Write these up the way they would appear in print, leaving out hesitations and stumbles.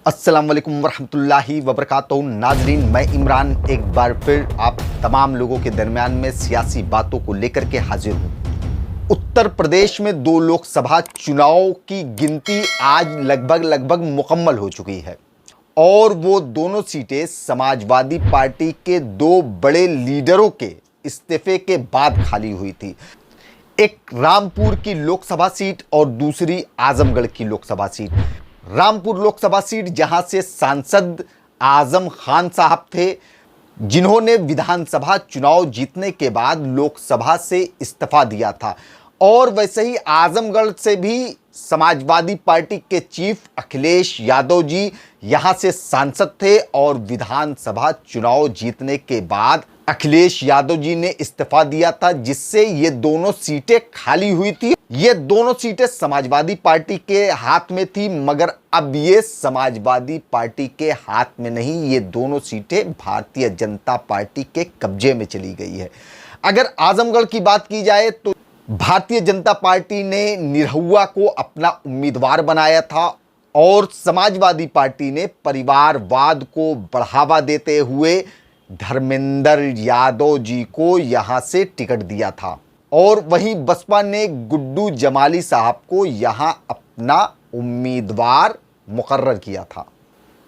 अस्सलाम वालेकुम वरहमतुल्लाहि वबरकातुहू। नाजरीन, मैं इमरान एक बार फिर आप तमाम लोगों के दरमियान में सियासी बातों को लेकर के हाजिर हूँ। उत्तर प्रदेश में 2 लोकसभा चुनाव की गिनती आज लगभग मुकम्मल हो चुकी है और वो दोनों सीटें समाजवादी पार्टी के 2 बड़े लीडरों के इस्तीफे के बाद खाली हुई थी। एक रामपुर की लोकसभा सीट और दूसरी आजमगढ़ की लोकसभा सीट। रामपुर लोकसभा सीट जहां से सांसद आजम खान साहब थे, जिन्होंने विधानसभा चुनाव जीतने के बाद लोकसभा से इस्तीफा दिया था, और वैसे ही आजमगढ़ से भी समाजवादी पार्टी के चीफ अखिलेश यादव जी यहां से सांसद थे और विधानसभा चुनाव जीतने के बाद अखिलेश यादव जी ने इस्तीफा दिया था, जिससे ये दोनों सीटें खाली हुई थी। ये दोनों सीटें समाजवादी पार्टी के हाथ में थी, मगर अब ये समाजवादी पार्टी के हाथ में नहीं, ये दोनों सीटें भारतीय जनता पार्टी के कब्जे में चली गई है। अगर आजमगढ़ की बात की जाए तो भारतीय जनता पार्टी ने निरहुआ को अपना उम्मीदवार बनाया था और समाजवादी पार्टी ने परिवारवाद को बढ़ावा देते हुए धर्मेंद्र यादव जी को यहां से टिकट दिया था, और वहीं बसपा ने गुड्डू जमाली साहब को यहां अपना उम्मीदवार मुकर्रर किया था।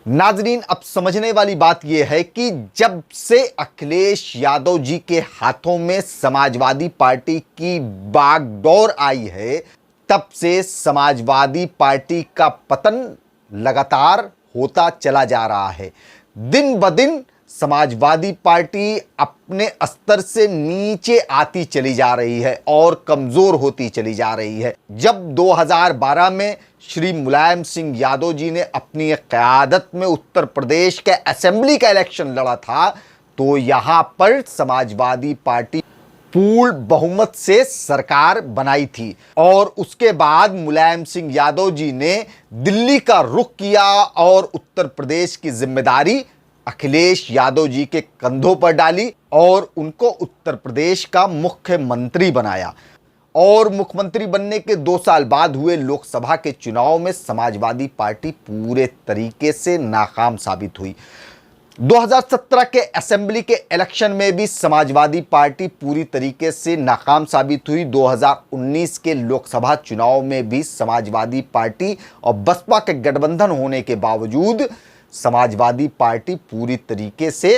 नाजरीन, अब समझने वाली बात यह है कि जब से अखिलेश यादव जी के हाथों में समाजवादी पार्टी की बागडोर आई है, तब से समाजवादी पार्टी का पतन लगातार होता चला जा रहा है। दिन ब दिन समाजवादी पार्टी अपने स्तर से नीचे आती चली जा रही है और कमजोर होती चली जा रही है। जब 2012 में श्री मुलायम सिंह यादव जी ने अपनी क़यादत में उत्तर प्रदेश के असेंबली का इलेक्शन लड़ा था, तो यहां पर समाजवादी पार्टी पूर्ण बहुमत से सरकार बनाई थी, और उसके बाद मुलायम सिंह यादव जी ने दिल्ली का रुख किया और उत्तर प्रदेश की जिम्मेदारी अखिलेश यादव जी के कंधों पर डाली और उनको उत्तर प्रदेश का मुख्यमंत्री बनाया। और मुख्यमंत्री बनने के 2 साल बाद हुए लोकसभा के चुनाव में समाजवादी पार्टी पूरे तरीके से नाकाम साबित हुई। 2017 के असेंबली के इलेक्शन में भी समाजवादी पार्टी पूरी तरीके से नाकाम साबित हुई। 2019 के लोकसभा चुनाव में भी समाजवादी पार्टी और बसपा के गठबंधन होने के बावजूद समाजवादी पार्टी पूरी तरीके से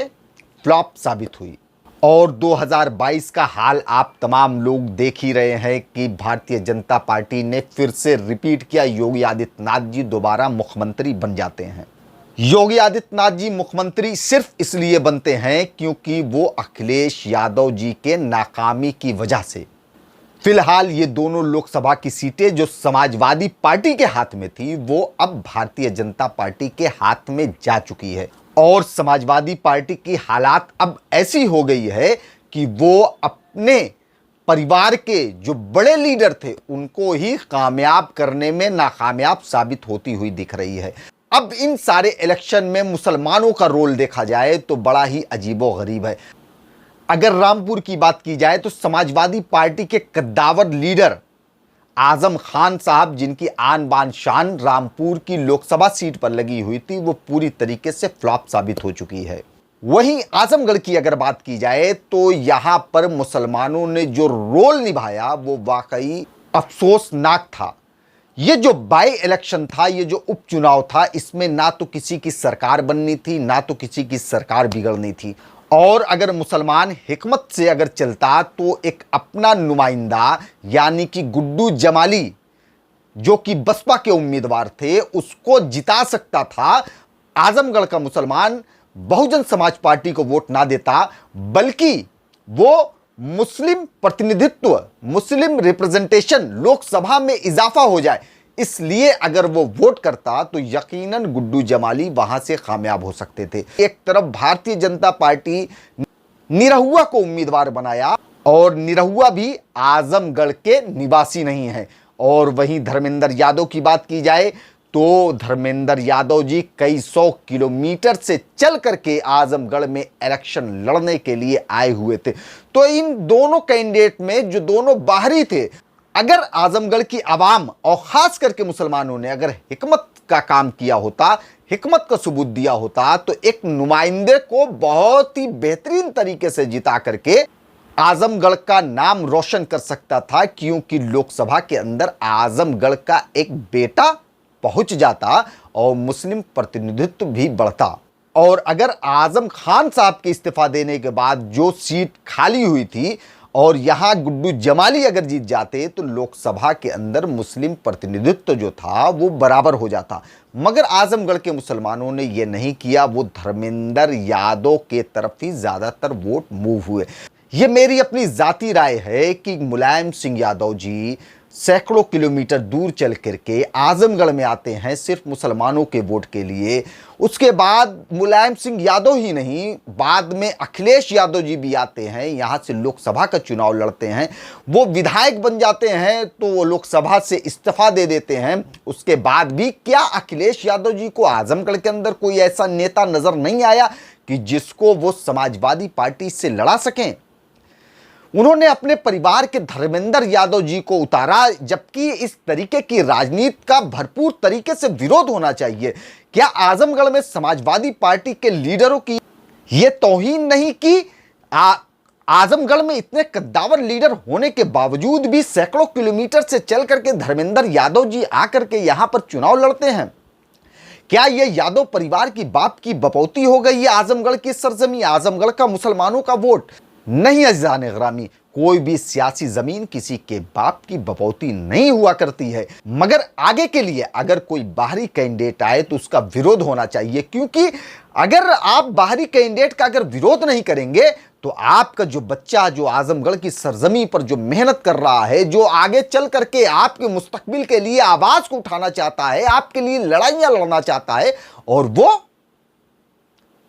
फ्लॉप साबित हुई। और 2022 का हाल आप तमाम लोग देख ही रहे हैं कि भारतीय जनता पार्टी ने फिर से रिपीट किया। योगी आदित्यनाथ जी दोबारा मुख्यमंत्री बन जाते हैं। योगी आदित्यनाथ जी मुख्यमंत्री सिर्फ इसलिए बनते हैं क्योंकि वो अखिलेश यादव जी के नाकामी की वजह से, फिलहाल ये दोनों लोकसभा की सीटें जो समाजवादी पार्टी के हाथ में थी, वो अब भारतीय जनता पार्टी के हाथ में जा चुकी है। और समाजवादी पार्टी की हालात अब ऐसी हो गई है कि वो अपने परिवार के जो बड़े लीडर थे उनको ही कामयाब करने में नाकामयाब साबित होती हुई दिख रही है। अब इन सारे इलेक्शन में मुसलमानों का रोल देखा जाए तो बड़ा ही अजीबोगरीब है। अगर रामपुर की बात की जाए तो समाजवादी पार्टी के कद्दावर लीडर आजम खान साहब, जिनकी आन बान शान रामपुर की लोकसभा सीट पर लगी हुई थी, वो पूरी तरीके से फ्लॉप साबित हो चुकी है। वहीं आजमगढ़ की अगर बात की जाए तो यहां पर मुसलमानों ने जो रोल निभाया वो वाकई अफसोसनाक था। ये जो बाई इलेक्शन था, ये जो उपचुनाव था, इसमें ना तो किसी की सरकार बननी थी, ना तो किसी की सरकार बिगड़नी थी। और अगर मुसलमान हिकमत से अगर चलता तो एक अपना नुमाइंदा यानी कि गुड्डू जमाली, जो कि बसपा के उम्मीदवार थे, उसको जिता सकता था। आजमगढ़ का मुसलमान बहुजन समाज पार्टी को वोट ना देता, बल्कि वो मुस्लिम प्रतिनिधित्व, मुस्लिम रिप्रेजेंटेशन लोकसभा में इजाफा हो जाए, इसलिए अगर वो वोट करता तो यकीनन गुड्डू जमाली वहां से कामयाब हो सकते थे। एक तरफ भारतीय जनता पार्टी निरहुआ को उम्मीदवार बनाया, और निरहुआ भी आजमगढ़ के निवासी नहीं है। और वहीं धर्मेंद्र यादव की बात की जाए तो धर्मेंद्र यादव जी कई 100 किलोमीटर से चल करके आजमगढ़ में इलेक्शन लड़ने के लिए आए हुए थे। तो इन दोनों कैंडिडेट में जो दोनों बाहरी थे, अगर आजमगढ़ की आवाम और खास करके मुसलमानों ने अगर हिकमत का काम किया होता, हिकमत का सबूत दिया होता, तो एक नुमाइंदे को बहुत ही बेहतरीन तरीके से जिता करके आजमगढ़ का नाम रोशन कर सकता था, क्योंकि लोकसभा के अंदर आजमगढ़ का एक बेटा पहुंच जाता और मुस्लिम प्रतिनिधित्व भी बढ़ता। और अगर आजम खान साहब के इस्तीफा देने के बाद जो सीट खाली हुई थी और यहां गुड्डू जमाली अगर जीत जाते तो लोकसभा के अंदर मुस्लिम प्रतिनिधित्व जो था वो बराबर हो जाता। मगर आजमगढ़ के मुसलमानों ने यह नहीं किया, वो धर्मेंद्र यादव के तरफ ही ज्यादातर वोट मूव हुए। ये मेरी अपनी जाती राय है कि मुलायम सिंह यादव जी सैकड़ों किलोमीटर दूर चल करके आजमगढ़ में आते हैं सिर्फ मुसलमानों के वोट के लिए। उसके बाद मुलायम सिंह यादव ही नहीं, बाद में अखिलेश यादव जी भी आते हैं, यहां से लोकसभा का चुनाव लड़ते हैं, वो विधायक बन जाते हैं तो वो लोकसभा से इस्तीफा दे देते हैं। उसके बाद भी क्या अखिलेश यादव जी को आजमगढ़ के अंदर कोई ऐसा नेता नजर नहीं आया कि जिसको वो समाजवादी पार्टी से लड़ा सकें? उन्होंने अपने परिवार के धर्मेंद्र यादव जी को उतारा, जबकि इस तरीके की राजनीति का भरपूर तरीके से विरोध होना चाहिए। क्या आजमगढ़ में समाजवादी पार्टी के लीडरों की यह तौहीन नहीं कि आजमगढ़ में इतने कद्दावर लीडर होने के बावजूद भी सैकड़ों किलोमीटर से चल करके धर्मेंद्र यादव जी आकर के यहां पर चुनाव लड़ते हैं? क्या यह यादव परिवार की बाप की बपौती हो गई है आजमगढ़ की सरजमी, आजमगढ़ का मुसलमानों का वोट? नहीं अज़ीज़ान गिरामी, कोई भी सियासी जमीन किसी के बाप की बपौती नहीं हुआ करती है। मगर आगे के लिए अगर कोई बाहरी कैंडिडेट आए तो उसका विरोध होना चाहिए, क्योंकि अगर आप बाहरी कैंडिडेट का अगर विरोध नहीं करेंगे तो आपका जो बच्चा जो आजमगढ़ की सरजमी पर जो मेहनत कर रहा है, जो आगे चल करके आपके मुस्तकबिल के लिए आवाज को उठाना चाहता है, आपके लिए लड़ाइयां लड़ना चाहता है, और वो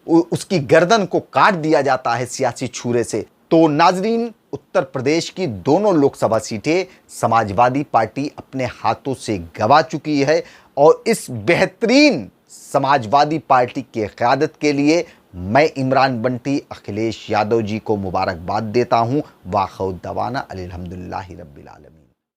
उसकी गर्दन को काट दिया जाता है सियासी छुरे से। तो नाजरीन, उत्तर प्रदेश की दोनों लोकसभा सीटें समाजवादी पार्टी अपने हाथों से गंवा चुकी है, और इस बेहतरीन समाजवादी पार्टी की क़यादत के लिए मैं इमरान बंटी अखिलेश यादव जी को मुबारकबाद देता हूं। वाखिर दवाना अल्हम्दुलिल्लाहि रब्बिल आलमीन।